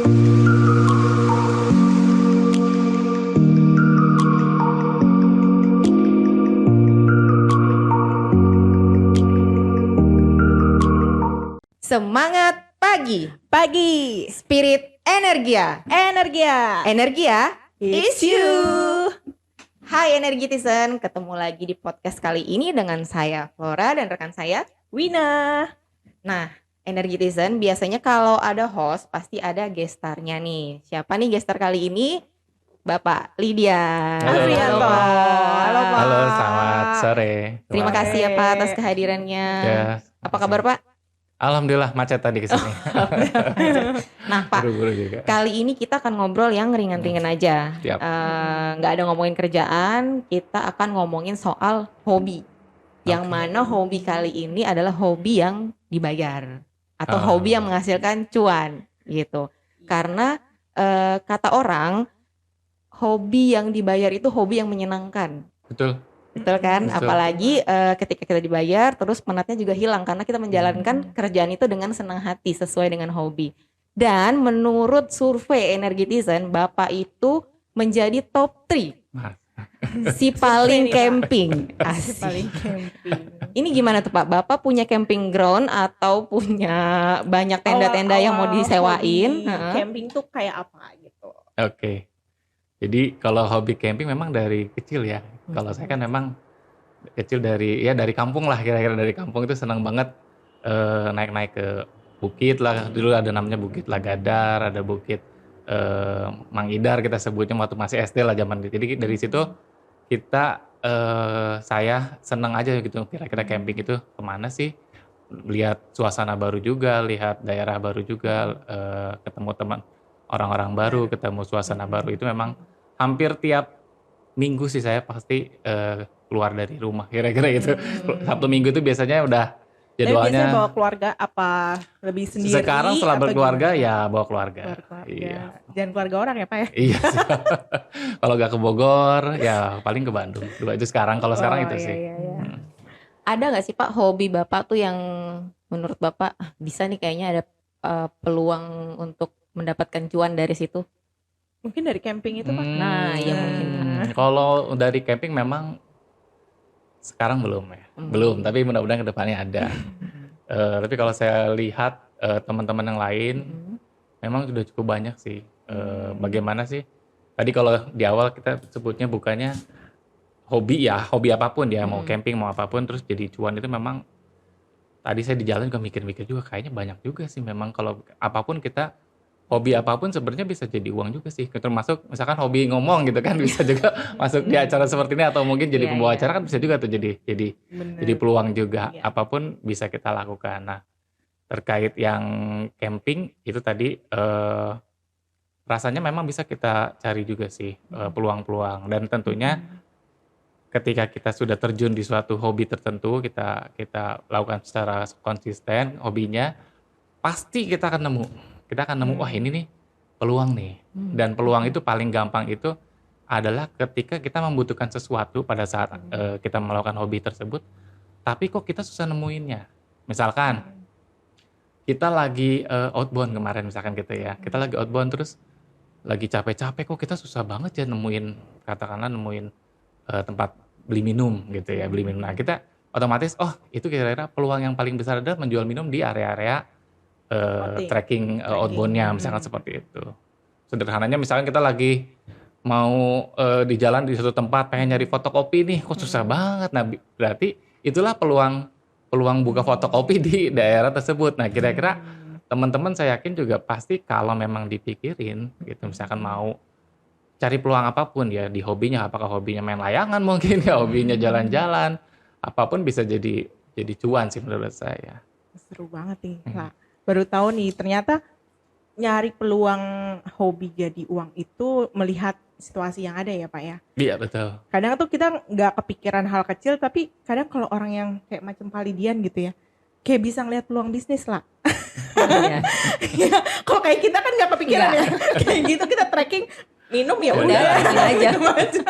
Semangat pagi, Spirit Energia, Energia is you. Hai Energitizen, ketemu lagi di podcast kali ini dengan saya Flora dan rekan saya Wina. Nah, Energitizen biasanya kalau ada host pasti ada gestarnya nih. Siapa nih gestar kali ini? Bapak Lydia. Halo. Afrianto. Halo, Pak. Halo, selamat sore. Terima Wah. kasih ya Pak atas kehadirannya. Ya, Apa kabar Pak? Alhamdulillah macet tadi kesini. Nah Pak, Buru-buru juga. kali ini kita akan ngobrol yang ringan-ringan aja. Siap. Nggak ada ngomongin kerjaan, kita akan ngomongin soal hobi. Yang mana hobi kali ini adalah hobi yang dibayar atau hobi yang menghasilkan cuan gitu. Karena kata orang hobi yang dibayar itu hobi yang menyenangkan. Betul. Betul kan? Betul. Apalagi ketika kita dibayar, terus penatnya juga hilang karena kita menjalankan kerjaan itu dengan senang hati sesuai dengan hobi. Dan menurut survei Energitizen, Bapak itu menjadi top 3 Mas. si paling nih, Pak. camping. Si Asik. paling camping. Ini gimana tuh Pak? Bapak punya camping ground atau punya banyak tenda-tenda yang mau Awal-awal disewain? hobi Heeh. camping tuh kayak apa gitu? Oke. Jadi kalau hobi camping memang dari kecil ya. Kalau saya kan memang kecil dari kampung lah, kira-kira dari kampung itu senang banget naik-naik ke bukit lah. Dulu ada namanya Bukit Lagadar, ada Bukit Mangidar kita sebutnya waktu masih SD lah zaman itu. Jadi dari situ kita saya senang aja gitu kira-kira camping itu kemana sih, lihat suasana baru juga, lihat daerah baru juga, ketemu teman orang-orang baru, ketemu suasana baru. Itu memang hampir tiap minggu sih saya pasti keluar dari rumah kira-kira gitu. Sabtu Minggu itu biasanya udah Tapi biasanya jadwalnya. bawa keluarga apa lebih sendiri? Sekarang setelah atau berkeluarga gimana? ya bawa keluarga. Keluarga. Iya. Jangan keluarga orang ya Pak ya? Iya sih. Kalau nggak ke Bogor ya paling ke Bandung. Dua itu sekarang. Kalau sekarang itu iya, sih. iya, iya. Ada nggak sih Pak hobi Bapak tuh yang menurut Bapak bisa nih kayaknya ada peluang untuk mendapatkan cuan dari situ? Mungkin dari camping itu Pak. Nah, ya mungkin. Kalau dari camping memang sekarang belum ya. Belum, tapi mudah-mudahan kedepannya ada. Tapi kalau saya lihat teman-teman yang lain memang sudah cukup banyak sih. Bagaimana sih? Tadi kalau di awal kita sebutnya bukannya hobi ya, hobi apapun ya, mau camping mau apapun terus jadi cuan itu memang tadi saya di jalan juga mikir-mikir juga kayaknya banyak juga sih memang kalau apapun kita hobi apapun sebenarnya bisa jadi uang juga sih. Termasuk misalkan hobi ngomong gitu kan bisa juga masuk di acara seperti ini atau mungkin jadi Iya, pembawa iya. acara kan bisa juga tuh jadi Bener. peluang juga. Iya. Apapun bisa kita lakukan. Nah, terkait yang camping itu tadi rasanya memang bisa kita cari juga sih peluang-peluang dan tentunya ketika kita sudah terjun di suatu hobi tertentu kita lakukan secara konsisten hobinya pasti kita akan nemu wah ini nih peluang nih dan peluang itu paling gampang itu adalah ketika kita membutuhkan sesuatu pada saat kita melakukan hobi tersebut tapi kok kita susah nemuinnya misalkan kita lagi outbound kemarin misalkan gitu ya kita lagi outbound terus lagi capek-capek kok kita susah banget ya nemuin katakanlah nemuin tempat beli minum gitu ya beli minum nah kita otomatis oh itu kira-kira peluang yang paling besar adalah menjual minum di area-area tracking outboundnya misalkan seperti itu sederhananya misalkan kita lagi mau di jalan di suatu tempat pengen nyari fotokopi nih kok susah banget nah berarti itulah peluang buka fotokopi di daerah tersebut nah kira-kira teman-teman saya yakin juga pasti kalau memang dipikirin gitu misalkan mau cari peluang apapun ya di hobinya apakah hobinya main layangan mungkin ya hobinya jalan-jalan apapun bisa jadi cuan sih menurut saya. Seru banget nih Pak. Baru tahu nih ternyata nyari peluang hobi jadi uang itu melihat situasi yang ada ya Pak ya. Iya betul. Kadang tuh kita nggak kepikiran hal kecil tapi kadang kalau orang yang kayak macam Palidian gitu ya kayak bisa ngeliat peluang bisnis lah. Iya. Ya, kok kayak kita kan nggak kepikiran ya kayak gitu kita tracking minum ya udah aja. gitu aja.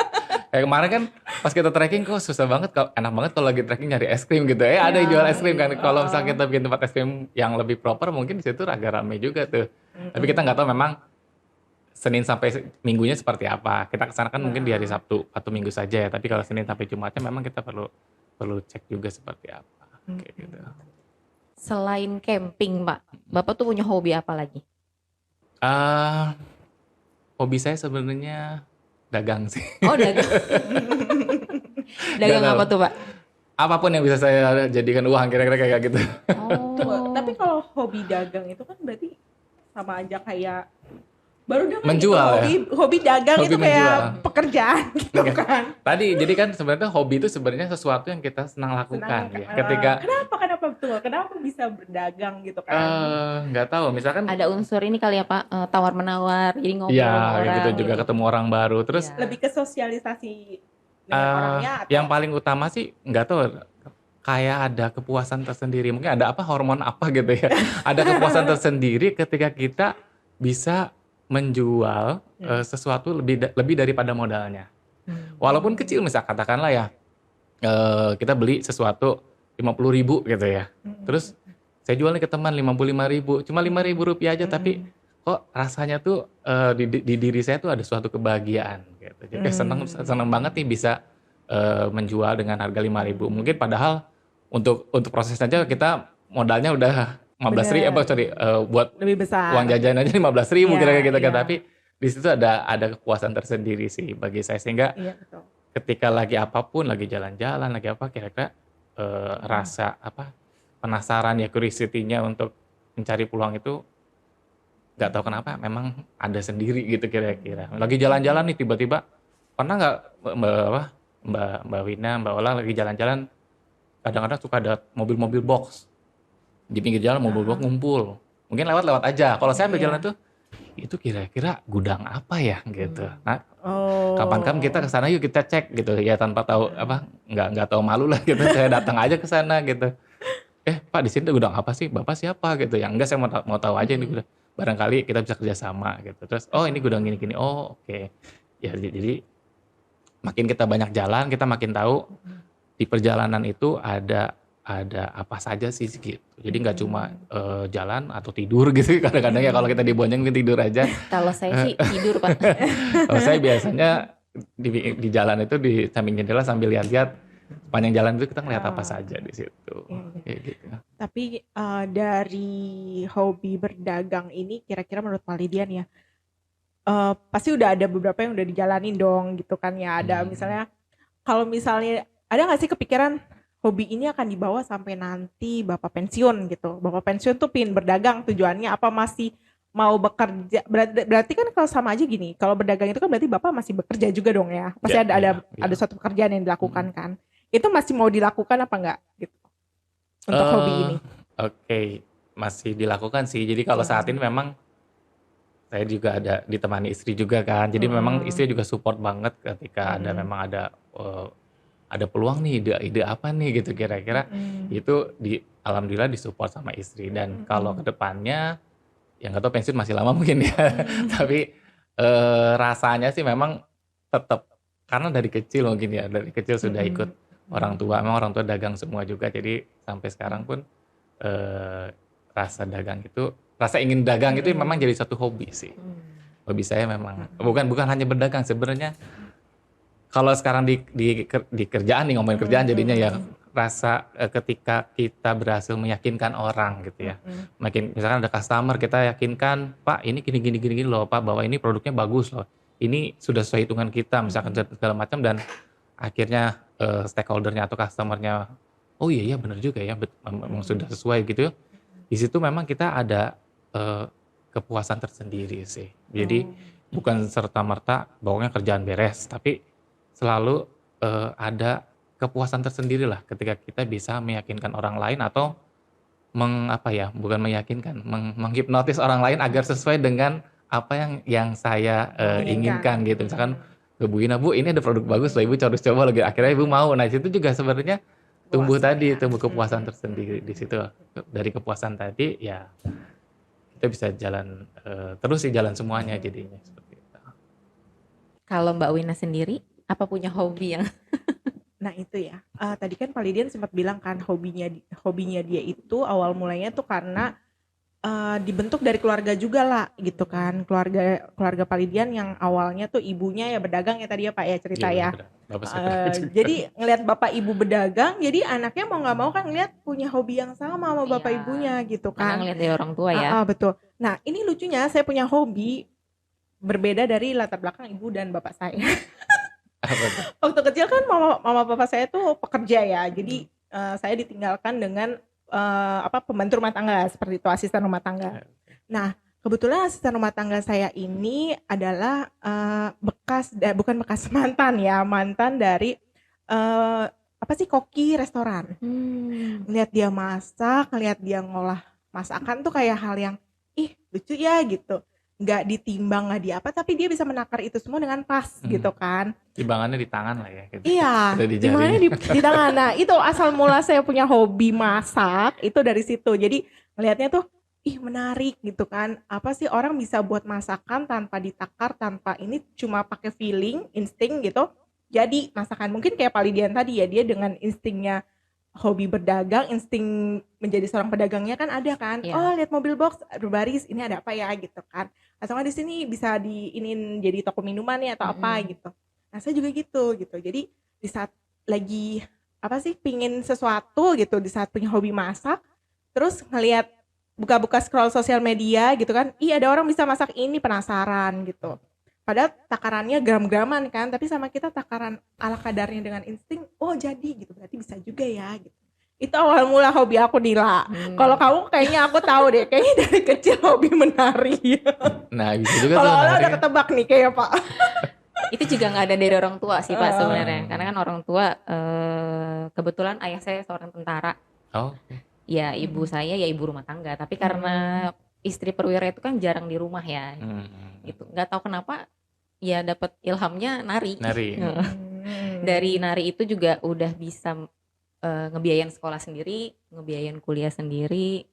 Kayak kemarin kan pas kita trekking kok susah banget enak banget kalau lagi trekking nyari es krim gitu ya ada yang jual es krim kan kalau misalnya kita bikin tempat es krim yang lebih proper mungkin di situ agak rame juga tuh tapi kita nggak tahu memang Senin sampai Minggunya seperti apa. Kita kesana kan mungkin di hari Nah, Sabtu atau Minggu saja ya. Tapi kalau Senin sampai Jumatnya memang kita perlu perlu cek juga seperti apa. Kayak gitu. Selain camping, Pak, Bapak tuh punya hobi apa lagi? Ah, hobi saya sebenarnya dagang sih. Oh, dagang. Nggak Dagang tahu. apa tuh, Pak? Apapun yang bisa saya jadikan uang kira-kira kayak gitu. Tuh, tapi Oh, kalau hobi dagang itu kan berarti sama aja kayak baru dengar gitu, Menjual ya. hobi dagang Hobi itu kayak menjual. pekerjaan gitu Enggak. kan. Tadi jadi kan sebenarnya hobi itu sebenarnya sesuatu yang kita senang lakukan ya. Ketika Kenapa betul? Kenapa bisa berdagang gitu kan? nggak tahu misalkan ada unsur ini kali ya, Pak, tawar-menawar, jadi ngobrol ya sama kayak orang gitu juga gitu. ketemu orang baru. Terus Iya. Lebih ke sosialisasi dengan orangnya yang atau paling utama sih nggak tahu kayak ada kepuasan tersendiri. Mungkin ada apa hormon apa gitu ya. Ada kepuasan tersendiri ketika kita bisa menjual sesuatu lebih daripada modalnya. Walaupun kecil misal katakanlah ya kita beli sesuatu 50.000 gitu ya. Terus saya jual nih ke teman 55.000, cuma 5.000 rupiah aja tapi kok rasanya tuh di diri saya tuh ada suatu kebahagiaan gitu. Jadi senang banget nih bisa menjual dengan harga 5.000. Mungkin padahal untuk prosesnya aja kita modalnya udah 15.000 bener buat lebih besar. uang jajan aja 15.000 Iya, kira-kira gitu kan. iya. Tapi di situ ada kepuasan tersendiri sih bagi saya sehingga Iya betul. ketika lagi apapun, lagi jalan-jalan, lagi apa kira-kira rasa apa penasaran ya curiosity-nya untuk mencari peluang itu nggak tahu kenapa memang ada sendiri gitu kira-kira. Lagi jalan-jalan nih tiba-tiba pernah nggak Mbak Wina, Mbak Ola lagi jalan-jalan kadang-kadang suka ada mobil-mobil box di pinggir jalan mobil box ngumpul. Mungkin lewat-lewat aja. Kalau saya Iya. berjalan tuh itu kira-kira gudang apa ya gitu. Nah, Oh. kapan-kapan kita ke sana yuk kita cek gitu ya tanpa tahu apa nggak tahu malu lah gitu saya datang aja ke sana gitu. Pak di sini tuh gudang apa sih? Bapak siapa gitu. Yang enggak saya mau tahu aja ini gudang. Barangkali kita bisa kerjasama gitu. Terus oh ini gudang gini-gini. Oh oke. Ya jadi makin kita banyak jalan kita makin tahu di perjalanan itu ada apa saja sih gitu. Jadi nggak cuma jalan atau tidur gitu kadang-kadang ya kalau kita di Bonjang tidur aja. Kalau saya sih tidur, Pak. Kalau saya biasanya di jalan itu di samping jendela sambil lihat-lihat sepanjang jalan itu kita ngeliat apa saja di situ. Iya. Kayak gitu. Tapi dari hobi berdagang ini kira-kira menurut Pak Lidian ya, pasti udah ada beberapa yang udah dijalanin dong gitu kan ya. Ada misalnya, kalau misalnya ada nggak sih kepikiran hobi ini akan dibawa sampai nanti Bapak pensiun gitu. Bapak pensiun tuh pin berdagang tujuannya apa, masih mau bekerja? Berarti kan kalau sama aja gini, kalau berdagang itu kan berarti Bapak masih bekerja juga dong ya. Pasti Ya, ada iya. suatu pekerjaan yang dilakukan kan. Itu masih mau dilakukan apa enggak gitu untuk hobi ini? Oke, masih dilakukan sih. Jadi kalau saat ini memang saya juga ada ditemani istri juga kan. Jadi memang istri juga support banget ketika memang ada peluang nih, ide apa nih gitu kira-kira. Itu alhamdulillah disupport sama istri. Dan kalau ke depannya yang nggak tahu pensiun masih lama mungkin ya. Tapi rasanya sih memang tetap karena dari kecil mungkin ya, dari kecil sudah ikut orang tua. Memang orang tua dagang semua juga. Jadi sampai sekarang pun rasa ingin dagang itu memang jadi satu hobi sih. Hobi saya memang bukan hanya berdagang sebenarnya. Kalau sekarang di kerjaan nih ngomongin kerjaan jadinya ya rasa ketika kita berhasil meyakinkan orang gitu ya. Misalkan ada customer kita yakinkan, Pak ini gini loh Pak, bahwa ini produknya bagus loh. Ini sudah sesuai hitungan kita misalkan segala macam dan akhirnya stakeholdernya atau customernya oh iya benar juga ya memang sudah sesuai gitu. Di situ memang kita ada kepuasan tersendiri sih. Jadi bukan serta-merta pokoknya kerjaan beres, tapi selalu ada kepuasan tersendiri lah ketika kita bisa meyakinkan orang lain atau bukan meyakinkan, menghipnotis orang lain agar sesuai dengan apa yang saya inginkan gitu. Misalkan ke Bu Ina, Bu ini ada produk bagus loh, Ibu harus coba lagi. Akhirnya Ibu mau. Nah itu juga sebenarnya tumbuh kepuasan tersendiri di situ. Dari kepuasan tadi ya kita bisa jalan terus sih jalan semuanya jadinya seperti itu. Kalau Mbak Wina sendiri, apa punya hobi yang Nah itu ya, tadi kan Pak Lidian sempat bilang kan hobinya dia itu awal mulanya tuh karena dibentuk dari keluarga juga lah gitu kan. Keluarga Palidian yang awalnya tuh ibunya ya berdagang ya tadi ya Pak ya cerita Iya ya. benar. Bapak saya pedagang juga. Jadi ngelihat bapak ibu berdagang, jadi anaknya mau nggak mau kan ngelihat punya hobi yang sama sama bapak Iya. ibunya gitu Karena kan. ngeliat dari orang tua ya. Betul. Nah ini lucunya saya punya hobi berbeda dari latar belakang ibu dan bapak saya. Apa tuh? Waktu kecil kan mama papa saya tuh pekerja ya, jadi saya ditinggalkan dengan pembantu rumah tangga seperti itu, asisten rumah tangga. Nah kebetulan asisten rumah tangga saya ini adalah bukan bekas mantan dari koki restoran. Ngeliat dia masak, ngeliat dia ngolah masakan tuh kayak hal yang lucu ya gitu. Nggak ditimbang, nggak di apa, tapi dia bisa menakar itu semua dengan pas gitu kan. Timbangannya di tangan lah ya. Gitu. Iya, Ada di timbangannya jari. di tangan. Nah itu asal mula saya punya hobi masak, itu dari situ. Jadi ngelihatnya tuh, menarik gitu kan. Apa sih orang bisa buat masakan tanpa ditakar, tanpa ini cuma pakai feeling, insting gitu. Jadi masakan mungkin kayak Palidian tadi ya, dia dengan instingnya hobi berdagang, insting menjadi seorang pedagangnya kan ada kan. Iya. Oh lihat mobil box berbaris, ini ada apa ya gitu kan. Atau nggak di sini bisa diinin jadi toko minuman ya atau apa gitu. Nah saya juga gitu. Jadi di saat lagi pingin sesuatu gitu, di saat punya hobi masak, terus ngelihat buka-buka scroll sosial media gitu kan, ada orang bisa masak ini, penasaran gitu. Padahal takarannya gram-graman kan, tapi sama kita takaran ala kadarnya dengan insting, oh jadi gitu, berarti bisa juga ya gitu. Itu awal mula hobi aku Nila. Kalau kamu kayaknya aku tahu deh, kayaknya dari kecil hobi menari. Nah bisa juga Kalau tuh Ola nari udah ketebak nih kayak Pak. Itu juga nggak ada dari orang tua sih Pak sebenarnya. Karena kan orang tua kebetulan ayah saya seorang tentara. Oh. Ya ibu saya ya ibu rumah tangga. Tapi karena istri perwira itu kan jarang di rumah ya. Gitu. Nggak tahu kenapa ya dapat ilhamnya nari. Dari nari itu juga udah bisa ngebiayain sekolah sendiri, ngebiayain kuliah sendiri,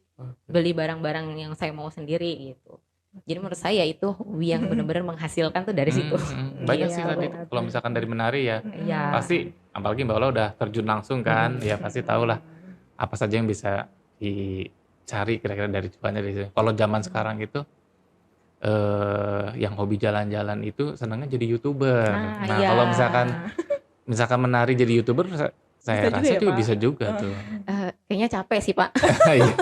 beli barang-barang yang saya mau sendiri gitu. Jadi menurut saya itu hobi yang benar-benar menghasilkan tuh dari situ. Banyak sih tadi kalau misalkan dari menari ya, Iya. pasti apalagi Mbak Ola udah terjun langsung kan, ya pasti tahu lah apa saja yang bisa dicari kira-kira dari cuannya dari situ. Kalau zaman sekarang itu yang hobi jalan-jalan itu senangnya jadi YouTuber. Nah, iya. kalau misalkan menari jadi YouTuber, saya Bisa juga rasa ya, juga Pak? bisa juga tuh. Kayaknya capek sih Pak. Iya.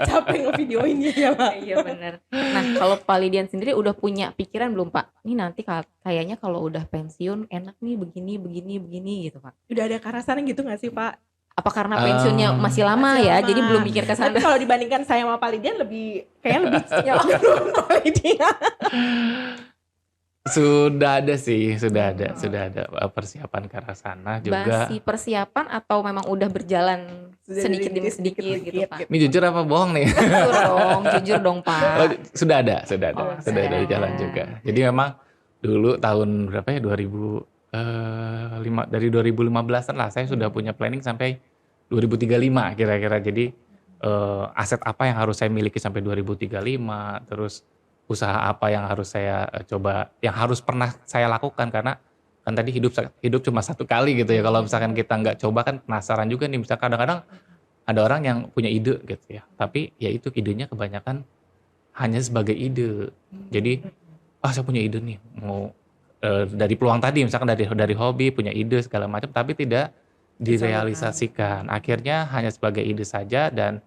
Capek ngevideoinnya ya Pak. Iya benar. Nah kalau Palidian sendiri udah punya pikiran belum Pak? Ini nanti kayaknya kalau udah pensiun enak nih begini gitu Pak. Udah ada karasan gitu gak sih Pak? Apa karena pensiunnya masih lama Masih ya? lama. Jadi belum mikir ke Tapi sana. kalau dibandingkan saya sama Palidian kayaknya lebih nyaman Palidian. Sudah ada persiapan ke arah sana juga. Masih persiapan atau memang udah berjalan sedikit demi sedikit gitu Pak? Ini jujur apa bohong nih? Jujur dong Pak. Oh, sudah ada sudah ada jalan juga. Jadi memang dulu tahun berapa ya dari 2015-an lah saya sudah punya planning sampai 2035 kira-kira. Jadi aset apa yang harus saya miliki sampai 2035, terus usaha apa yang harus saya coba, yang harus pernah saya lakukan, karena kan tadi hidup cuma satu kali gitu ya. Kalau misalkan kita nggak coba kan penasaran juga nih. Misalkan kadang-kadang ada orang yang punya ide gitu ya, tapi ya itu idenya kebanyakan hanya sebagai ide. Jadi saya punya ide nih, mau dari peluang tadi misalkan dari hobi punya ide segala macam, tapi tidak direalisasikan. Akhirnya hanya sebagai ide saja dan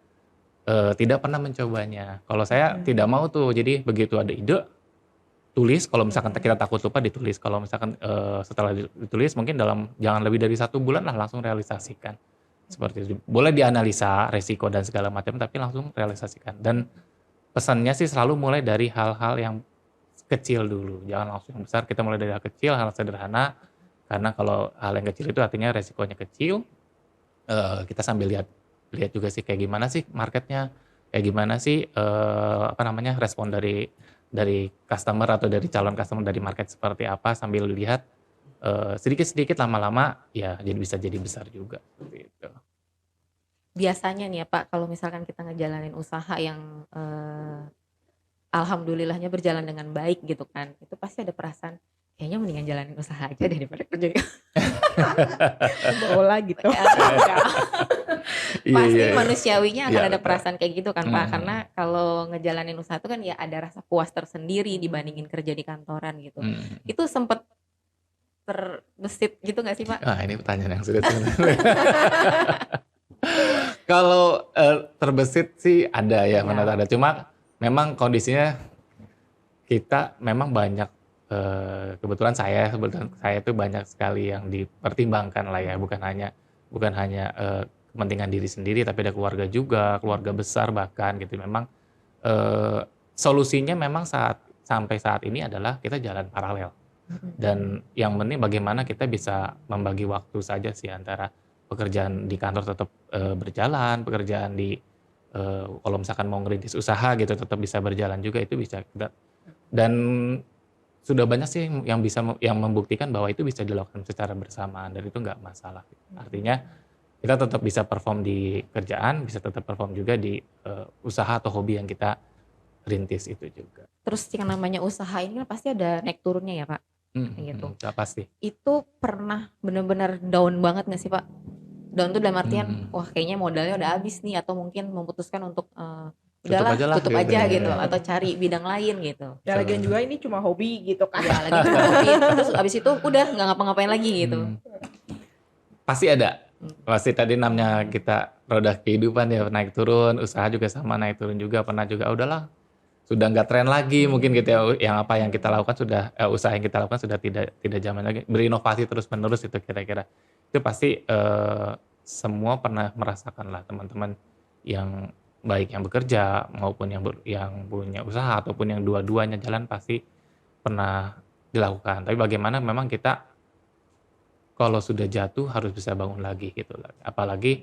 tidak pernah mencobanya. Kalau saya tidak mau tuh, jadi begitu ada ide, tulis. Kalau misalkan kita takut lupa, ditulis. Kalau misalkan setelah ditulis, mungkin jangan lebih dari 1 bulan lah langsung realisasikan. Seperti itu. Boleh dianalisa resiko dan segala macam, tapi langsung realisasikan. Dan pesannya sih selalu mulai dari hal-hal yang kecil dulu. Jangan langsung yang besar, kita mulai dari hal kecil, hal sederhana. Karena kalau hal yang kecil itu artinya resikonya kecil. Kita sambil lihat juga sih kayak gimana sih marketnya, kayak gimana sih respon dari customer atau dari calon customer, dari market seperti apa, sambil lihat sedikit-sedikit, lama-lama ya bisa jadi besar juga seperti itu. Biasanya nih ya Pak, kalau misalkan kita ngejalanin usaha yang alhamdulillahnya berjalan dengan baik gitu kan, itu pasti ada perasaan kayaknya mendingan jalanin usaha aja deh daripada kerja di bola gitu. kantor. Iya, Pasti iya, iya. manusiawinya akan Iya, ada betul. perasaan kayak gitu kan Pak, Mhm, karena kalau ngejalanin usaha itu kan ya ada rasa puas tersendiri dibandingin kerja di kantoran gitu. mhm. Itu sempet terbesit gitu nggak sih Pak? Wah, ini pertanyaan yang sulit sebenarnya. Kalau, terbesit sih ada ya, menurut Iya. ada. Cuma memang kondisinya kita memang banyak, kebetulan saya tuh banyak sekali yang dipertimbangkan lah ya, bukan hanya, kepentingan diri sendiri, tapi ada keluarga juga, keluarga besar bahkan gitu. Memang, eee, solusinya memang sampai saat ini adalah kita jalan paralel. Mhm. Dan yang penting bagaimana kita bisa membagi waktu saja sih antara pekerjaan di kantor tetap, berjalan, pekerjaan kalau misalkan mau ngerintis usaha gitu tetap bisa berjalan juga itu bisa kita dan sudah banyak sih yang membuktikan bahwa itu bisa dilakukan secara bersamaan dan itu nggak masalah. Artinya kita tetap bisa perform di kerjaan, bisa tetap perform juga di, usaha atau hobi yang kita rintis itu juga. Terus yang namanya usaha ini kan pasti ada naik turunnya ya Pak, Mhm, kayak gitu. mhm, pasti. Itu pernah bener-bener down banget nggak sih Pak? Down tuh dalam artian, Mhm. wah kayaknya modalnya udah habis nih atau mungkin memutuskan untuk, Tutup udahlah aja lah tutup gitu aja gitu ya. atau cari bidang lain gitu. Ya lagian juga ini cuma hobi gitu kan. Ya lagi cuma hobi, terus abis itu udah nggak ngapa-ngapain lagi gitu. Hmm. Pasti ada. Hmm. Pasti tadi namanya kita roda kehidupan ya naik turun, usaha juga sama naik turun juga, pernah juga udahlah sudah nggak tren lagi mungkin gitu ya, yang apa yang kita lakukan sudah usaha yang kita lakukan sudah tidak zaman lagi, berinovasi terus-menerus itu kira-kira. Itu pasti, semua pernah merasakan lah teman-teman yang baik yang bekerja maupun yang punya usaha ataupun yang dua-duanya jalan pasti pernah dilakukan. Tapi bagaimana memang kita kalau sudah jatuh harus bisa bangun lagi gitu lah. Apalagi,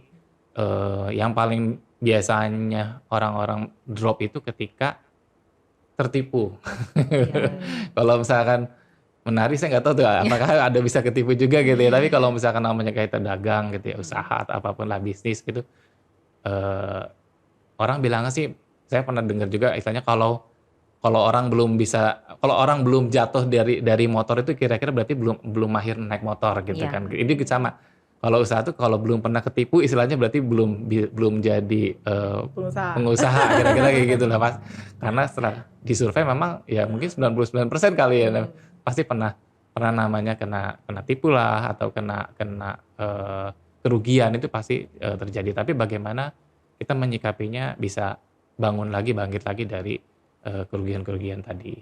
yang paling biasanya orang-orang drop itu ketika tertipu. Iya. Kalau misalkan menari saya nggak tahu tuh apakah ada bisa ketipu juga gitu ya, tapi kalau misalkan namanya kayak dagang gitu ya, usaha atau apapun lah bisnis gitu, eee, orang bilangnya sih saya pernah dengar juga istilahnya kalau kalau orang belum jatuh dari motor itu kira-kira berarti belum belum mahir naik motor gitu Iya. kan. Ini sama, kalau usaha tuh kalau belum pernah ketipu istilahnya berarti belum jadi, Pengusaha. pengusaha kira-kira kayak gitu lah Mas. Karena setelah disurvei memang ya mungkin 99% kali ya, pasti pernah pernah namanya kena kena tipu lah atau kena kena, kerugian itu pasti, terjadi. Tapi bagaimana kita menyikapinya bisa bangkit lagi dari kerugian-kerugian tadi.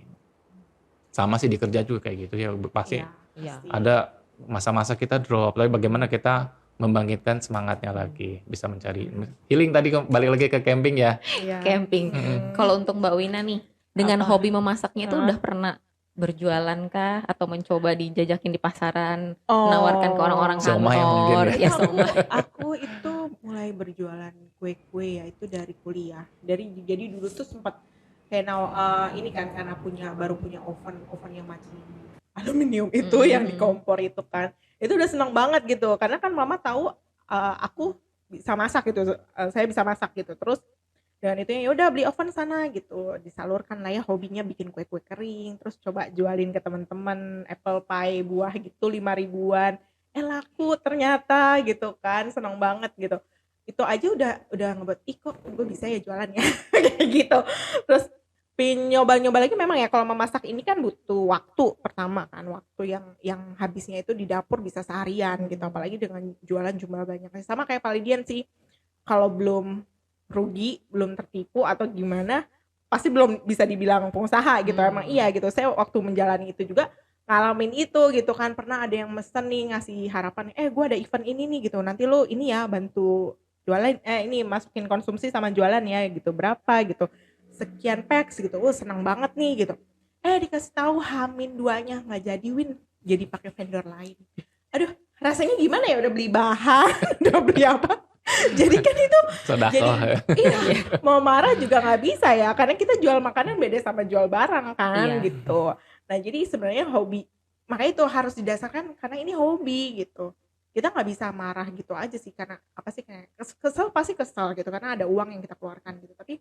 Sama sih di kerja juga kayak gitu ya, pasti Iya, Iya. pasti. ada masa-masa kita drop, tapi bagaimana kita membangkitkan semangatnya lagi, bisa mencari healing tadi balik lagi ke camping ya. Iya. Camping. Kalau untuk Mbak Wina nih, dengan Apa? hobi memasaknya itu udah pernah berjualan kah atau mencoba dijajakin di pasaran, menawarkan ke orang-orang Siomay mungkin kantor, ya. ya siomay. Aku itu mulai berjualan kue-kue ya itu dari kuliah. Jadi dulu tuh sempat kayak ini kan karena baru punya oven yang macam aluminium itu yang di kompor itu kan. Itu udah senang banget gitu karena kan mama tahu aku bisa masak gitu. Saya bisa masak gitu. Terus dan itu ya udah beli oven sana gitu. Disalurkan lah ya hobinya bikin kue-kue kering, terus coba jualin ke teman-teman apple pie buah gitu 5 ribuan. Laku ternyata gitu kan, seneng banget gitu. Itu aja udah ngebuat, ih kok gue bisa ya jualan ya kayak gitu. Terus pengen nyoba-nyoba lagi memang ya kalau memasak ini kan butuh waktu pertama kan, waktu yang habisnya itu di dapur bisa seharian gitu, apalagi dengan jualan jumlah banyak. Sama kayak Palidian sih, kalau belum rugi, belum tertipu atau gimana, pasti belum bisa dibilang pengusaha gitu. Emang iya gitu. Saya waktu menjalani itu juga ngalamin itu gitu kan. Pernah ada yang mesen nih ngasih harapan, gue ada event ini nih gitu. Nanti lu ini ya bantu jualan, ini masukin konsumsi sama jualan ya gitu. Berapa gitu. Sekian packs gitu. Senang banget nih gitu. Dikasih tahu H-2-nya nggak jadi Win. Jadi pakai vendor lain. Aduh, rasanya gimana ya udah beli bahan, udah beli apa? Jadi kan itu Sedekah ya. iya, mau marah juga nggak bisa ya karena kita jual makanan beda sama jual barang kan Iya. gitu. Nah jadi sebenarnya hobi, makanya itu harus didasarkan karena ini hobi gitu. Kita nggak bisa marah gitu aja sih karena apa sih kayak kesel pasti kesel gitu karena ada uang yang kita keluarkan gitu. Tapi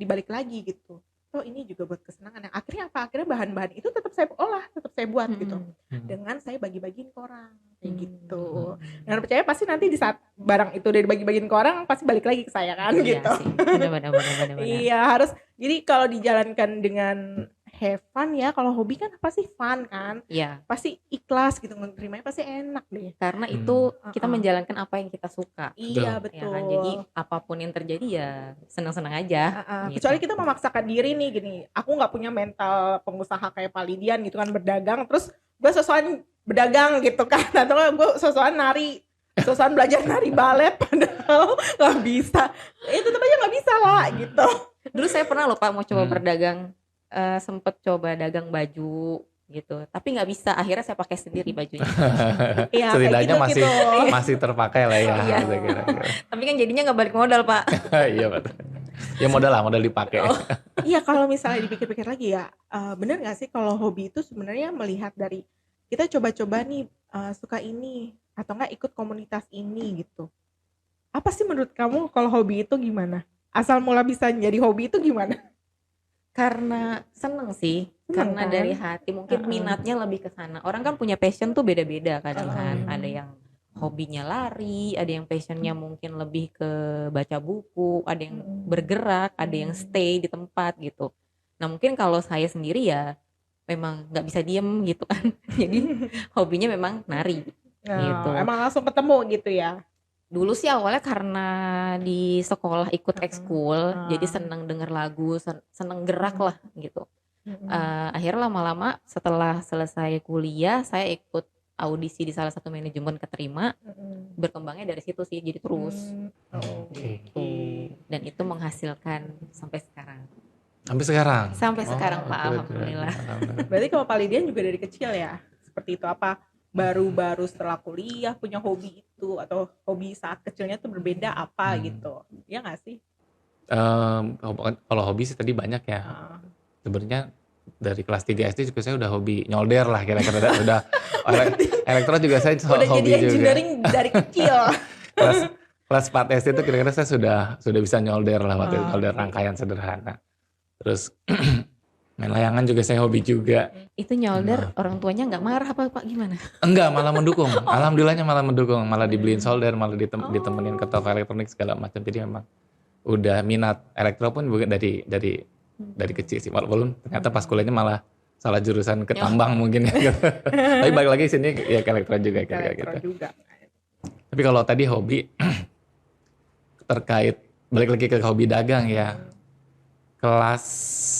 dibalik lagi gitu toh ini juga buat kesenangan. Yang akhirnya apa? Akhirnya bahan-bahan itu tetap saya olah, tetap saya buat gitu. Dengan saya bagi-bagiin ke orang kayak gitu. Dan percaya pasti nanti di saat barang itu udah dibagi-bagiin ke orang pasti balik lagi ke saya kan Iya gitu. sih, benar-benar. Iya harus. Jadi kalau dijalankan dengan have fun ya, kalau hobi kan pasti fun kan, Iya, pasti ikhlas gitu, menerimanya pasti enak deh. karena itu kita Heeh. menjalankan apa yang kita suka. Iya Betul. Ya betul. kan, jadi apapun yang terjadi ya senang-senang aja. Gitu. Kecuali kita memaksakan diri nih gini, aku nggak punya mental pengusaha kayak Palidian gitu kan, berdagang terus gue sosokan berdagang gitu kan, atau gue sosokan nari, sosokan belajar nari balet padahal nggak bisa, itu tetap aja nggak bisa lah gitu. Dulu saya pernah loh Pak mau coba Hmm. berdagang, sempet coba dagang baju gitu, tapi nggak bisa. Akhirnya saya pakai sendiri bajunya. Iya kayak Setidaknya gitu gitu. masih terpakai lah ya. Iya. saya kira. Tapi kan jadinya nggak balik modal Pak. Iya betul. Ya modal dipakai. Oh. Iya kalau misalnya dipikir-pikir lagi ya, bener nggak sih kalau hobi itu sebenarnya melihat dari kita coba-coba nih, suka ini atau enggak ikut komunitas ini gitu. Apa sih menurut kamu kalau hobi itu gimana? Asal mula bisa jadi hobi itu gimana? Karena seneng sih, Seneng karena kan? dari hati mungkin minatnya lebih ke sana. Orang kan punya passion tuh beda-beda kadang kan. Ada yang hobinya lari, ada yang passionnya mungkin lebih ke baca buku, ada yang bergerak, ada yang stay di tempat gitu. Nah mungkin kalau saya sendiri ya memang nggak bisa diem gitu kan. Jadi hobinya memang nari. Gitu. Emang langsung ketemu gitu ya? Dulu sih awalnya karena di sekolah ikut ekskul, jadi seneng denger lagu, seneng gerak lah gitu. Akhirnya lama-lama setelah selesai kuliah, saya ikut audisi di salah satu manajemen keterima, berkembangnya dari situ sih, jadi terus. Gitu. Dan itu menghasilkan sampai sekarang. Sampai sekarang. Sampai sekarang Pak, keren. alhamdulillah. Berarti kalau Palidian juga dari kecil ya? Seperti itu apa? Baru-baru setelah kuliah punya hobi itu, atau hobi saat kecilnya tuh berbeda apa gitu? Ya nggak sih? Kalau hobi sih tadi banyak ya. Sebenarnya dari kelas 3 SD juga saya udah hobi nyolder lah kira-kira. Udah elektro juga saya Udah hobi jadi juga. engineering dari kecil. kelas 4 SD itu kira-kira saya sudah bisa nyolder lah waktu itu, nyolder rangkaian sederhana. Terus main layangan juga saya hobi juga. Itu nyolder orang tuanya nggak marah apa Pak gimana? Enggak, malah mendukung. Alhamdulillahnya malah mendukung, malah dibeliin solder, malah ditemenin ke toko elektronik segala macam. Jadi memang udah minat elektro pun bukan dari kecil sih. Walaupun ternyata pas kuliahnya malah salah jurusan ke tambang mungkin ya. Tapi balik lagi sini ya ke elektro juga kayak gitu. Juga. Tapi kalau tadi hobi terkait balik lagi ke hobi dagang ya.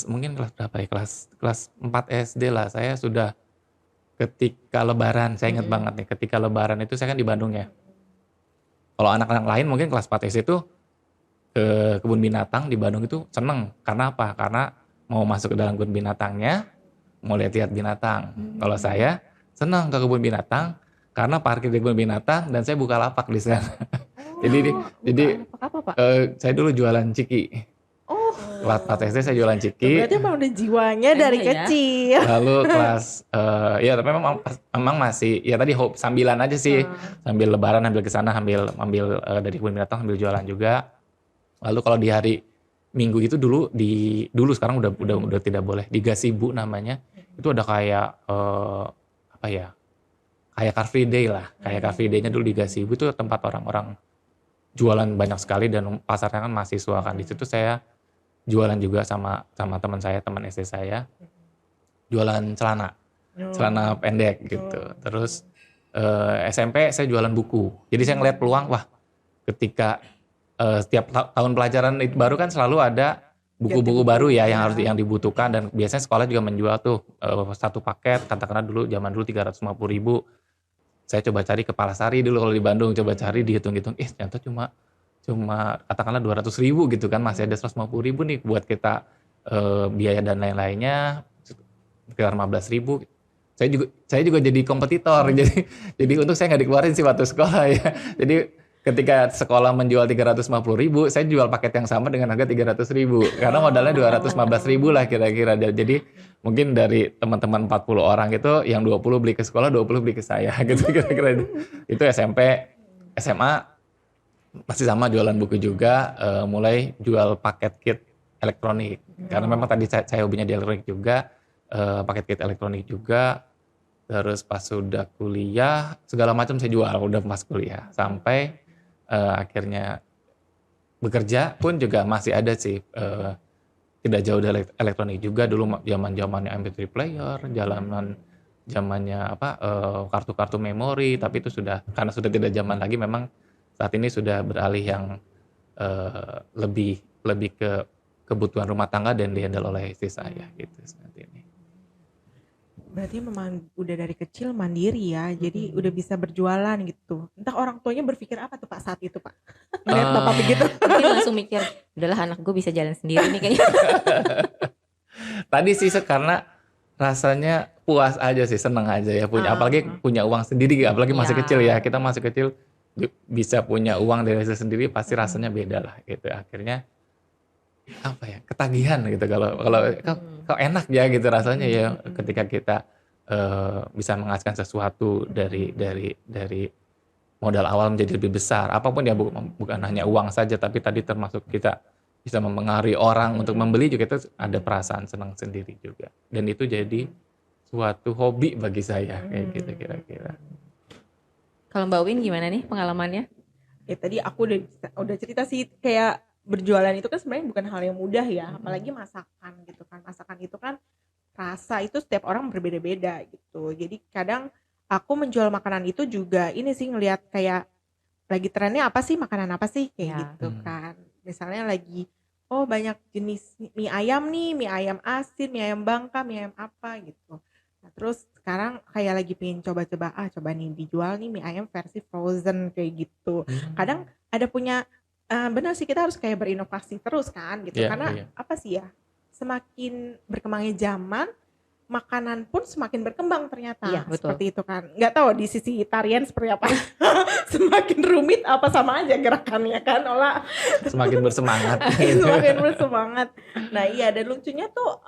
Mungkin kelas berapa ya? Kelas 4 SD lah saya sudah ketika lebaran, saya ingat banget nih, ketika lebaran itu saya kan di Bandung ya. Kalau anak-anak lain mungkin kelas 4 SD itu ke kebun binatang di Bandung itu seneng. Karena apa? Karena mau masuk ke dalam kebun binatangnya, mau lihat-lihat binatang. Kalau saya senang ke kebun binatang karena parkir di kebun binatang dan saya buka lapak di sana. Jadi Apa Pak? saya dulu jualan ciki. Kelas 4 SD saya jualan ciki. Berarti emang udah jiwanya dari ya. kecil. Lalu kelas ya tapi memang masih ya tadi sambilan aja sih. Sambil lebaran ambil ke sana, ambil dari kebun binatang sambil jualan juga. Lalu kalau di hari Minggu itu dulu sekarang udah tidak boleh, di Gasibu namanya. Itu ada kayak apa ya? Kayak Car Free Day lah. Kayak Car Free Day-nya dulu di Gasibu itu tempat orang-orang jualan banyak sekali dan pasarnya kan mahasiswa kan. Di situ saya jualan juga sama teman saya, teman SD saya, jualan celana pendek gitu. Terus SMP saya jualan buku. Jadi saya ngeliat peluang, wah ketika setiap tahun pelajaran itu baru kan selalu ada buku-buku baru ya yang dibutuhkan, dan biasanya sekolah juga menjual tuh satu paket, katakanlah zaman dulu 350.000. Saya coba cari ke Palasari dulu kalau di Bandung, coba cari dihitung-hitung, ternyata cuma katakanlah 200.000 gitu kan, masih ada 150.000 nih buat kita biaya dan lain-lainnya sekitar 15.000. Saya juga jadi kompetitor, jadi untuk saya nggak dikeluarin sih waktu sekolah ya. Jadi ketika sekolah menjual 350.000, saya jual paket yang sama dengan harga 300.000 karena modalnya 215.000 lah kira-kira. Jadi mungkin dari teman-teman 40 orang itu yang 20 beli ke sekolah, 20 beli ke saya gitu kira-kira. Itu SMP, SMA masih sama jualan buku juga, mulai jual paket kit elektronik. Karena memang tadi saya hobinya di elektronik juga, pakai kit elektronik juga. Terus pas sudah kuliah, segala macam saya jual udah pas kuliah. Sampai akhirnya bekerja pun juga masih ada sih, tidak jauh dari elektronik juga. Dulu zaman-zamannya MP3 player, zamannya kartu-kartu memori, tapi itu karena sudah tidak zaman lagi, memang saat ini sudah beralih yang lebih ke kebutuhan rumah tangga dan dihandle oleh istri saya gitu saat ini. Berarti memang udah dari kecil mandiri ya, jadi udah bisa berjualan gitu. Entah orang tuanya berpikir apa tuh Pak saat itu Pak? Ngeliat Bapak begitu. Mungkin langsung mikir, udahlah anak gue bisa jalan sendiri nih kayaknya. Tadi sih karena rasanya puas aja sih, seneng aja ya apalagi punya uang sendiri, apalagi masih kecil ya. Kita masih kecil bisa punya uang dari hasil sendiri, pasti rasanya beda lah gitu. Akhirnya ketagihan gitu kalau kok enak ya gitu rasanya ya ketika kita bisa menghasilkan sesuatu dari modal awal menjadi lebih besar. Apapun ya, bukan hanya uang saja, tapi tadi termasuk kita bisa mempengaruhi orang untuk membeli juga, itu ada perasaan senang sendiri juga. Dan itu jadi suatu hobi bagi saya kayak gitu kira-kira. Kalau Mbak Win gimana nih pengalamannya? Ya tadi aku udah cerita sih, kayak berjualan itu kan sebenarnya bukan hal yang mudah ya, apalagi masakan gitu kan. Masakan itu kan rasa itu setiap orang berbeda-beda gitu. Jadi kadang aku menjual makanan itu juga ini sih, ngelihat kayak lagi trennya apa sih, makanan apa sih kayak gitu kan. Misalnya lagi banyak jenis mie ayam nih, mie ayam asin, mie ayam Bangka, mie ayam apa gitu. Nah, terus sekarang kayak lagi pengen coba nih dijual nih mie ayam versi frozen kayak gitu. Kadang ada punya benar sih, kita harus kayak berinovasi terus kan gitu. Karena apa sih ya, semakin berkembangnya zaman, makanan pun semakin berkembang ternyata. Iya, betul. Seperti itu kan. Nggak tahu di sisi tarian seperti apa. Semakin rumit apa sama aja gerakannya kan, olah. Semakin bersemangat. Semakin bersemangat. Nah iya, dan lucunya tuh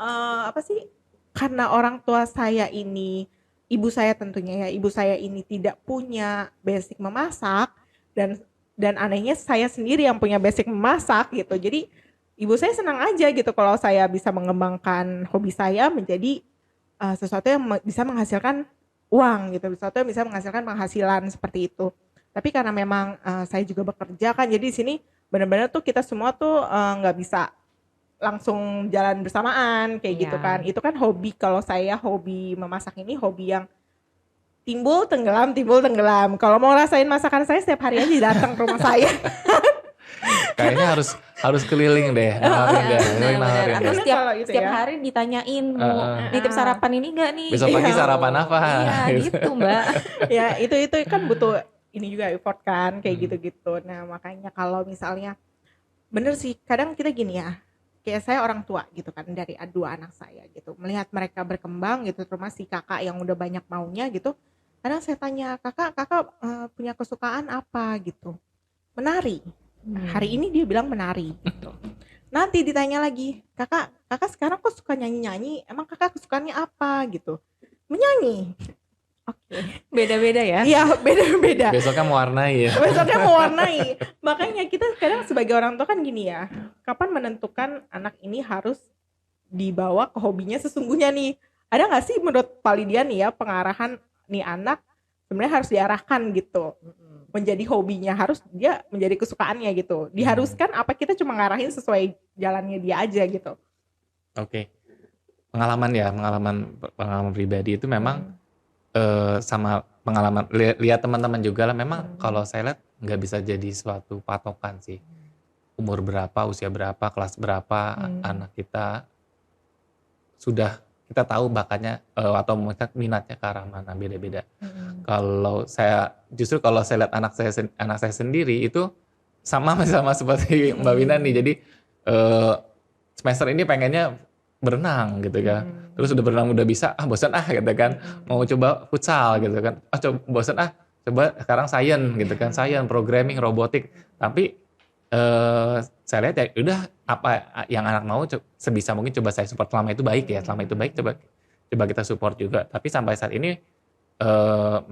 karena orang tua saya ini, ibu saya tentunya ya, ibu saya ini tidak punya basic memasak, dan anehnya saya sendiri yang punya basic memasak gitu. Jadi ibu saya senang aja gitu kalau saya bisa mengembangkan hobi saya menjadi sesuatu yang bisa menghasilkan uang gitu, sesuatu yang bisa menghasilkan penghasilan seperti itu. Tapi karena memang saya juga bekerja kan, jadi di sini benar-benar tuh kita semua tuh nggak bisa langsung jalan bersamaan kayak gitu kan. Itu kan hobi, kalau saya hobi memasak ini hobi yang timbul tenggelam. Kalau mau rasain masakan saya setiap hari aja datang ke rumah saya. Kayaknya harus keliling deh. Nawarin. Atau Gitu setiap ya. hari ditanyain, mau nitip sarapan ini enggak nih? Besok pagi sarapan apa? Iya gitu Mbak. Ya itu kan butuh ini juga effort kan kayak gitu-gitu. Nah makanya kalau misalnya bener sih, kadang kita gini ya, kayak saya orang tua gitu kan, dari dua anak saya gitu, melihat mereka berkembang gitu, terutama si kakak yang udah banyak maunya gitu. Kadang saya tanya, kakak punya kesukaan apa gitu? Menari. Hari ini dia bilang menari gitu. Nanti ditanya lagi, kakak sekarang kok suka nyanyi-nyanyi, emang kakak kesukaannya apa gitu? Menyanyi. Oke. Beda-beda ya? Iya, beda-beda. Besoknya mewarnai ya. Besoknya mewarnai. Makanya kita kadang sebagai orang tua kan gini ya, kapan menentukan anak ini harus dibawa ke hobinya sesungguhnya nih? Ada nggak sih menurut Pak Lydia nih ya, pengarahan nih anak sebenarnya harus diarahkan gitu menjadi hobinya, harus dia menjadi kesukaannya gitu. Diharuskan apa kita cuma ngarahin sesuai jalannya dia aja gitu? Oke. Pengalaman pribadi itu memang sama pengalaman lihat teman-teman juga lah. Memang kalau saya lihat nggak bisa jadi suatu patokan sih. Umur berapa, usia berapa, kelas berapa anak kita sudah kita tahu bakatnya atau minatnya ke arah mana, beda-beda. Kalau saya lihat anak saya sendiri itu sama seperti Mbak Wina nih. Jadi semester ini pengennya berenang gitu kan. Terus udah berenang udah bisa, bosan gitu kan. Mau coba futsal gitu kan. Bosan coba sekarang science gitu kan. Science, programming, robotik. Tapi saya lihat ya udah, apa yang anak mau sebisa mungkin coba saya support. Selama itu baik coba kita support juga. Tapi sampai saat ini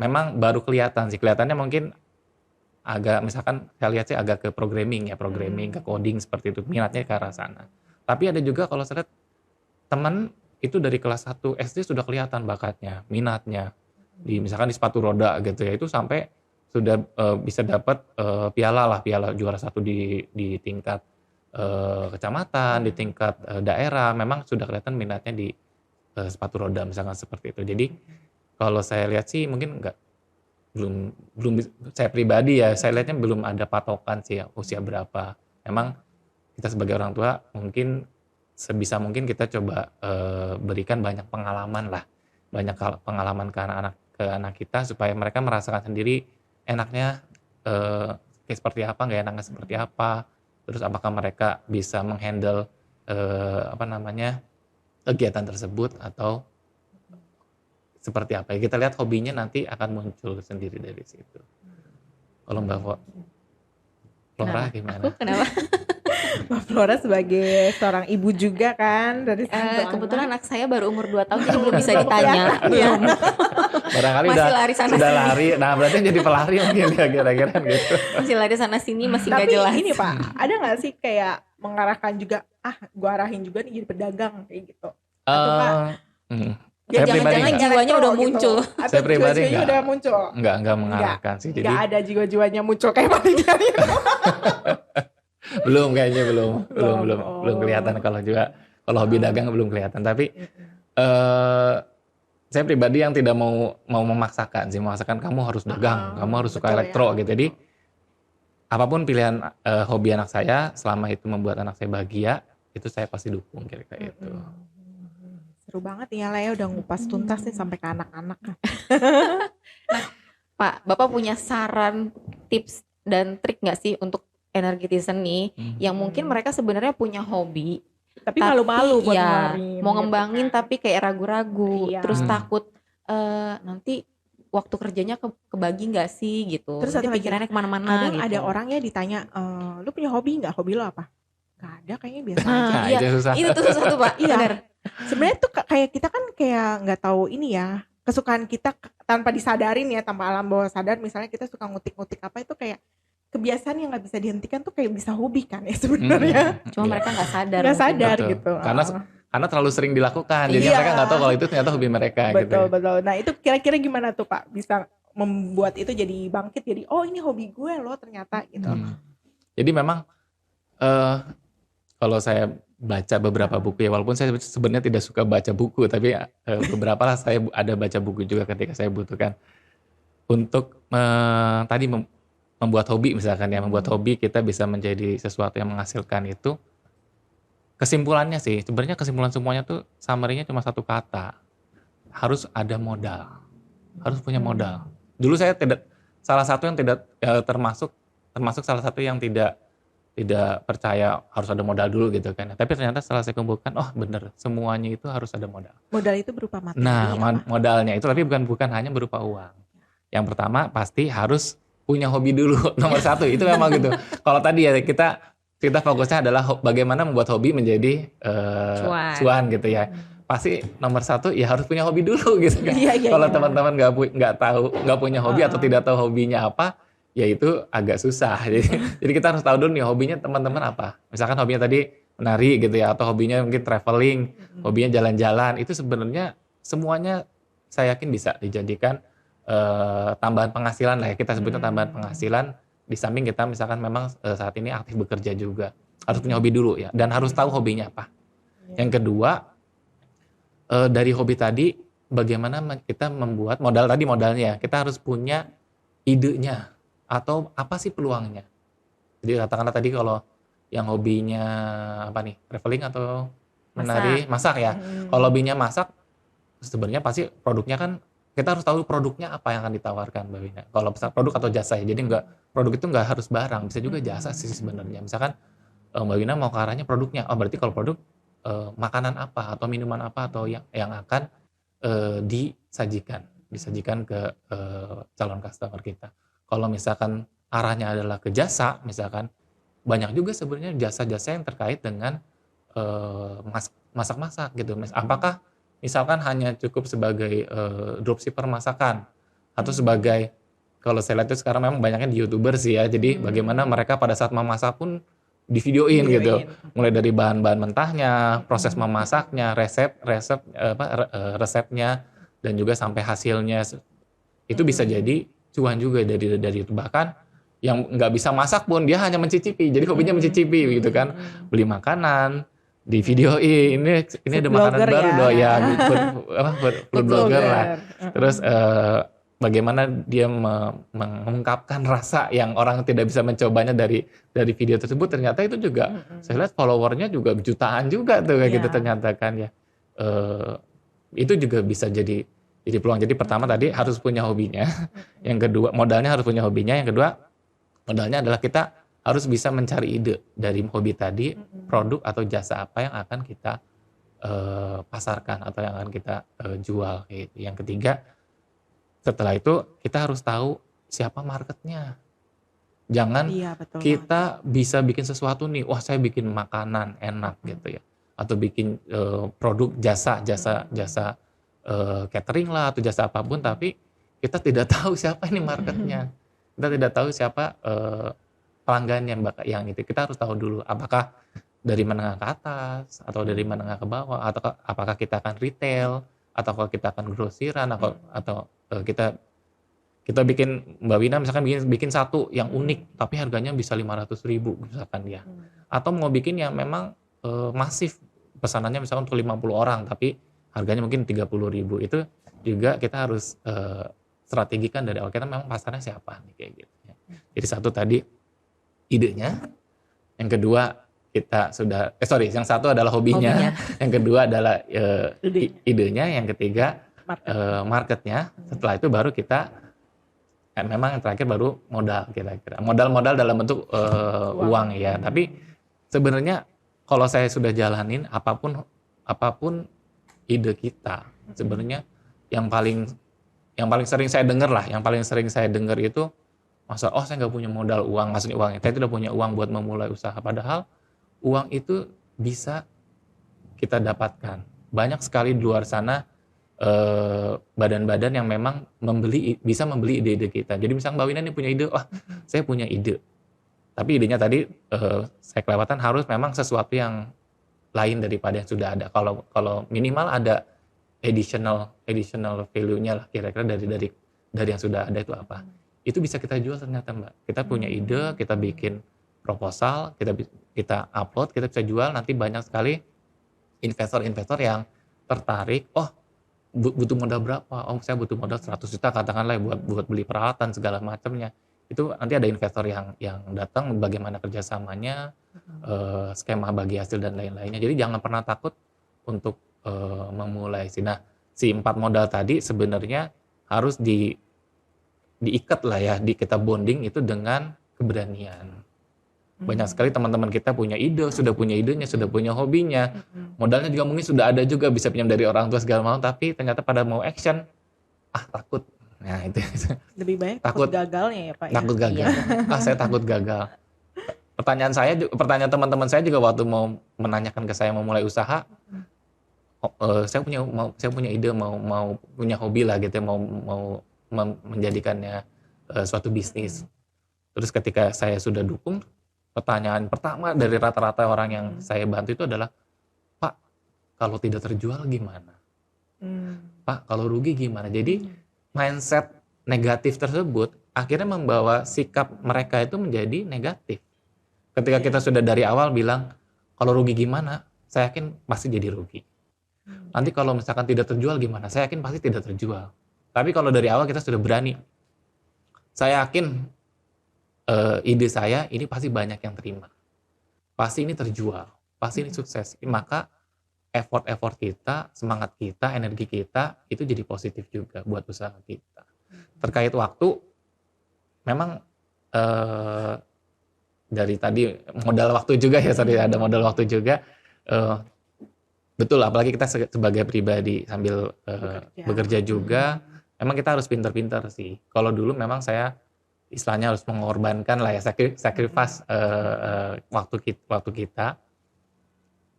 memang baru kelihatannya mungkin agak, misalkan saya lihat sih agak ke programming, ke coding seperti itu, minatnya ke arah sana. Tapi ada juga kalau saya lihat teman itu dari kelas 1 SD sudah kelihatan bakatnya, minatnya misalkan di sepatu roda gitu ya, itu sampai sudah bisa dapat piala juara satu di tingkat kecamatan, di tingkat daerah, memang sudah kelihatan minatnya di sepatu roda misalkan seperti itu. Jadi kalau saya lihat sih mungkin belum belum saya pribadi ya, saya lihatnya belum ada patokan sih ya usia berapa. Memang kita sebagai orang tua mungkin sebisa mungkin kita coba berikan banyak pengalaman lah, banyak pengalaman ke anak kita supaya mereka merasakan sendiri enaknya kayak seperti apa, nggak enaknya seperti apa, terus apakah mereka bisa menghandle kegiatan tersebut atau seperti apa. Kita lihat hobinya nanti akan muncul sendiri dari situ. Kalau Mbak Flora gimana? Aku kenapa? Mbak Flora sebagai seorang ibu juga kan dari Kebetulan anak saya baru umur 2 tahun jadi belum bisa ditanya. Belum. Barangkali Masih lari sana sudah sini. lari. Nah, berarti jadi pelari mungkin ya kira-kira gitu. Masih lari sana sini masih nggak Tapi jelas. ini Pak, ada nggak sih kayak mengarahkan juga, gua arahin juga nih jadi pedagang kayak gitu? Atau Pak, Ya Saya pribadi jangan-jangan enggak. jiwanya udah Gitu. muncul. Atau Saya pribadi jiwa-jiwanya enggak. udah muncul. Enggak mengarahkan sih. Jadi Nggak ada jiwa-jiwanya muncul kayak Pak Rijal itu. belum kayaknya belum Oh. kelihatan kalau hobi dagang belum kelihatan. Tapi saya pribadi yang tidak mau memaksakan kamu harus dagang, kamu harus suka Betul elektro ya. gitu. Jadi apapun pilihan hobi anak saya, selama itu membuat anak saya bahagia, itu saya pasti dukung kira-kira itu. Seru banget nih ya Lea udah ngupas tuntas nih sampai ke anak-anak. Pak, Bapak punya saran, tips dan trik nggak sih untuk energetizen nih yang mungkin mereka sebenarnya punya hobi Tapi malu-malu buat ya, ngeluarin mau gitu ngembangin kan. tapi kayak ragu-ragu, Iya. terus takut nanti waktu kerjanya kebagi nggak sih gitu. Terus Nanti satu lagi, pikirannya kemana-mana kadang gitu. ada orangnya ditanya, lu punya hobi nggak? Hobi lo apa? Gak ada, kayaknya biasa Nah, aja. Nah, iya, itu susah. itu tuh satu Pak, Iya. benar. Sebenarnya tuh kayak kita kan kayak nggak tahu ini ya, kesukaan kita tanpa disadarin ya, tanpa alam bawah sadar, misalnya kita suka ngutik-ngutik apa itu kayak kebiasaan yang nggak bisa dihentikan tuh kayak bisa hobi kan ya sebenarnya. Cuma Iya. mereka nggak sadar. Nggak mungkin. sadar Betul. gitu. Karena terlalu sering dilakukan, jadi Iya. mereka nggak tahu kalau itu ternyata hobi mereka gitu. Betul. Nah itu kira-kira gimana tuh Pak bisa membuat itu jadi bangkit, jadi oh ini hobi gue loh ternyata gitu. Jadi memang kalau saya baca beberapa buku ya, walaupun saya sebenarnya tidak suka baca buku, tapi beberapa lah saya ada baca buku juga ketika saya butuhkan untuk membuat hobi misalkan ya, membuat hobi kita bisa menjadi sesuatu yang menghasilkan itu. Kesimpulannya sih, sebenarnya kesimpulan semuanya tuh summary-nya cuma satu kata, harus ada modal, harus punya modal. Dulu saya termasuk salah satu yang tidak percaya harus ada modal dulu gitu kan. Tapi ternyata setelah saya kumpulkan, oh bener, semuanya itu harus ada modal. Modal itu berupa materi. Nah, apa? modalnya itu tapi bukan hanya berupa uang. Yang pertama pasti harus punya hobi dulu, nomor satu itu memang gitu. Kalau tadi ya kita fokusnya adalah bagaimana membuat hobi menjadi cuan gitu ya. Pasti nomor satu ya harus punya hobi dulu gitu kan. Iya. Kalau teman-teman nggak punya hobi atau tidak tahu hobinya apa, ya itu agak susah. Jadi kita harus tahu dulu nih hobinya teman-teman apa. Misalkan hobinya tadi menari gitu ya, atau hobinya mungkin traveling, hobinya jalan-jalan. Itu sebenarnya semuanya saya yakin bisa dijadikan tambahan penghasilan lah ya. Kita sebutnya tambahan penghasilan. Di samping kita misalkan memang saat ini aktif bekerja juga. Harus punya hobi dulu ya, dan harus tahu hobinya apa. Yang kedua, dari hobi tadi bagaimana kita membuat modalnya. Kita harus punya idenya. Atau apa sih peluangnya? Jadi katakanlah tadi kalau yang hobinya apa nih, traveling atau menari, masak ya. Kalau hobinya masak, sebenarnya pasti produknya kan kita harus tahu produknya apa yang akan ditawarkan Mbak Wina. Kalau produk atau jasa ya, jadi produk itu nggak harus barang, bisa juga jasa sih sebenarnya. Misalkan Mbak Wina mau ke arahnya produknya, oh berarti kalau produk makanan apa atau minuman apa atau yang akan disajikan ke calon customer kita. Kalau misalkan arahnya adalah ke jasa, misalkan banyak juga sebenarnya jasa-jasa yang terkait dengan masak-masak gitu. Apakah misalkan hanya cukup sebagai dropshipper masakan atau sebagai, kalau saya lihat itu sekarang memang banyaknya di YouTuber sih ya. Jadi bagaimana mereka pada saat memasak pun di videoin gitu. Videoin. Mulai dari bahan-bahan mentahnya, proses memasaknya, resepnya, dan juga sampai hasilnya. Itu bisa jadi cuan juga dari itu. Bahkan yang nggak bisa masak pun dia hanya mencicipi. Jadi hobinya mencicipi gitu kan. Beli makanan, di videoin, ini Food ada makanan blogger baru ya. doh ya, food blogger lah. Terus bagaimana dia mengungkapkan rasa yang orang tidak bisa mencobanya dari video tersebut, ternyata itu juga saya lihat followernya juga jutaan juga tuh kayak gitu Iya. ternyata kan ya. Itu juga bisa jadi peluang. Jadi pertama tadi harus punya hobinya, yang kedua modalnya harus punya hobinya, yang kedua modalnya adalah kita harus bisa mencari ide dari hobi tadi, produk atau jasa apa yang akan kita pasarkan atau yang akan kita jual gitu. Yang ketiga, setelah itu kita harus tahu siapa marketnya. Jangan Iya, betul banget. kita bisa bikin sesuatu nih, wah saya bikin makanan enak gitu ya, atau bikin produk jasa catering lah atau jasa apapun, tapi kita tidak tahu siapa ini marketnya, kita tidak tahu siapa pelanggannya yang itu. Kita harus tahu dulu apakah dari menengah ke atas atau dari menengah ke bawah, atau apakah kita akan retail atau kita akan grosiran atau kita bikin Mbak Wina misalkan bikin satu yang unik tapi harganya bisa 500.000 misalkan ya, atau mau bikin yang memang masif, pesanannya misalkan untuk 50 orang tapi harganya mungkin 30.000. Itu juga kita harus strategikan dari awal, kita memang pasarnya siapa nih kayak gitu ya. Jadi satu tadi idenya, yang kedua kita sudah yang satu adalah hobinya. Yang kedua adalah idenya, yang ketiga marketnya. Setelah itu baru kita memang yang terakhir baru modal, kira-kira modal dalam bentuk uang ya. Tapi sebenarnya kalau saya sudah jalanin apapun ide kita, sebenarnya yang paling sering saya dengar itu masalah saya nggak punya modal uang, maksudnya uangnya saya tidak punya uang buat memulai usaha. Padahal uang itu bisa kita dapatkan. Banyak sekali di luar sana badan-badan yang memang bisa membeli ide-ide kita. Jadi misalnya Mbak Wina ini punya ide, saya punya ide. Tapi idenya tadi saya kelewatan, harus memang sesuatu yang lain daripada yang sudah ada. Kalau minimal ada additional value-nya lah, kira-kira dari yang sudah ada itu apa. Itu bisa kita jual ternyata Mbak. Kita punya ide, kita bikin proposal, kita upload, kita bisa jual, nanti banyak sekali investor-investor yang tertarik, butuh modal berapa? Saya butuh modal 100 juta katakanlah buat beli peralatan segala macamnya. Itu nanti ada investor yang datang, bagaimana kerjasamanya, skema bagi hasil dan lain-lainnya. Jadi jangan pernah takut untuk memulai sih. Nah, si 4 modal tadi sebenarnya harus diikat lah ya, kita bonding itu dengan keberanian. Banyak sekali teman-teman kita punya ide, sudah punya idenya, sudah punya hobinya, modalnya juga mungkin sudah ada juga, bisa pinjam dari orang tua segala macam, tapi ternyata pada mau action, takut. Nah itu Lebih banyak takut gagalnya ya Pak. Takut gagal. Saya takut gagal. Pertanyaan teman-teman saya juga waktu mau menanyakan ke saya mau mulai usaha, saya punya ide mau punya hobi lah gitu, mau menjadikannya suatu bisnis. Terus ketika saya sudah dukung, pertanyaan pertama dari rata-rata orang yang saya bantu itu adalah, Pak, kalau tidak terjual gimana? Pak, kalau rugi gimana? Jadi mindset negatif tersebut akhirnya membawa sikap mereka itu menjadi negatif. Ketika kita sudah dari awal bilang, kalau rugi gimana? Saya yakin pasti jadi rugi. Nanti kalau misalkan tidak terjual gimana? Saya yakin pasti tidak terjual. Tapi kalau dari awal kita sudah berani, saya yakin ide saya ini pasti banyak yang terima, pasti ini terjual, pasti ini sukses. Maka effort kita, semangat kita, energi kita itu jadi positif juga buat usaha kita. Terkait waktu, memang dari tadi modal waktu juga ya, ada modal waktu juga. Betul, apalagi kita sebagai pribadi sambil bekerja juga, memang kita harus pintar-pintar sih. Kalau dulu memang saya istilahnya harus mengorbankan lah ya, sacrifice waktu kita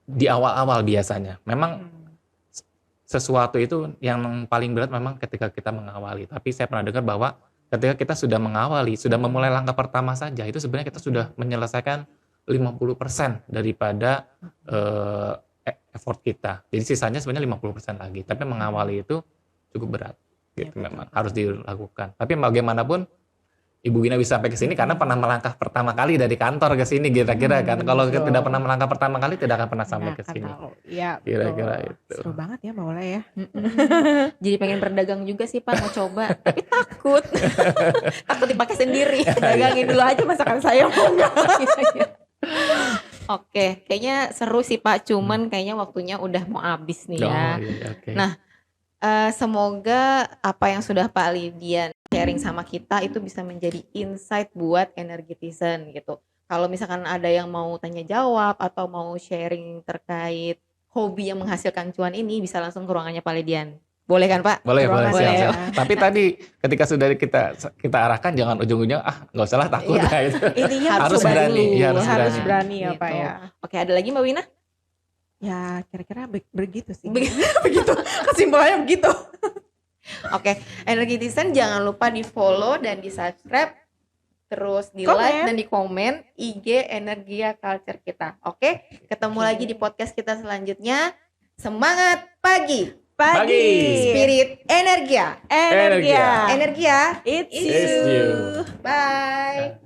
di awal-awal biasanya. Memang sesuatu itu yang paling berat memang ketika kita mengawali. Tapi saya pernah dengar bahwa ketika kita sudah mengawali, sudah memulai langkah pertama saja, itu sebenarnya kita sudah menyelesaikan 50% daripada effort kita. Jadi sisanya sebenarnya 50% lagi. Tapi mengawali itu cukup berat. Gitu memang harus dilakukan. Tapi bagaimanapun Ibu Gina bisa sampai ke sini karena pernah melangkah pertama kali dari kantor ke sini kira-kira kan. Kalau tidak pernah melangkah pertama kali tidak akan pernah sampai ke sini. Iya, Kira-kira itu. Seru banget ya Mbak Ola ya. Jadi pengen berdagang juga sih Pak, mau coba. Tapi takut. Takut dipakai sendiri. Dagangin dulu aja masakan saya mau nggak? Oke, kayaknya seru sih Pak. Cuman kayaknya waktunya udah mau habis nih ya. Iya, oke. Nah, semoga apa yang sudah Pak Lidian sharing sama kita itu bisa menjadi insight buat Energetizen gitu. Kalau misalkan ada yang mau tanya jawab atau mau sharing terkait hobi yang menghasilkan cuan ini, bisa langsung ke ruangannya Pak Lidian. Boleh kan Pak? Boleh, Boleh. siap. Tapi tadi ketika sudah kita arahkan jangan ujung-ujungnya nggak usah lah takut Iya. lah itu. Intinya Harus coba berani, dulu. iya, harus berani. berani ya Gitu. Pak ya. Oke, ada lagi Mbak Wina? Ya kira-kira begitu sih. Begitu. Begitu. Kesimpulannya begitu. Oke, Energetizen jangan lupa di follow dan di subscribe, terus di Komen. like dan di komen IG Energia Culture kita. Oke, ketemu Oke. lagi di podcast kita selanjutnya. Semangat pagi, Pagi. Spirit Energia, Energia. Energia. It's It's you. you. Bye.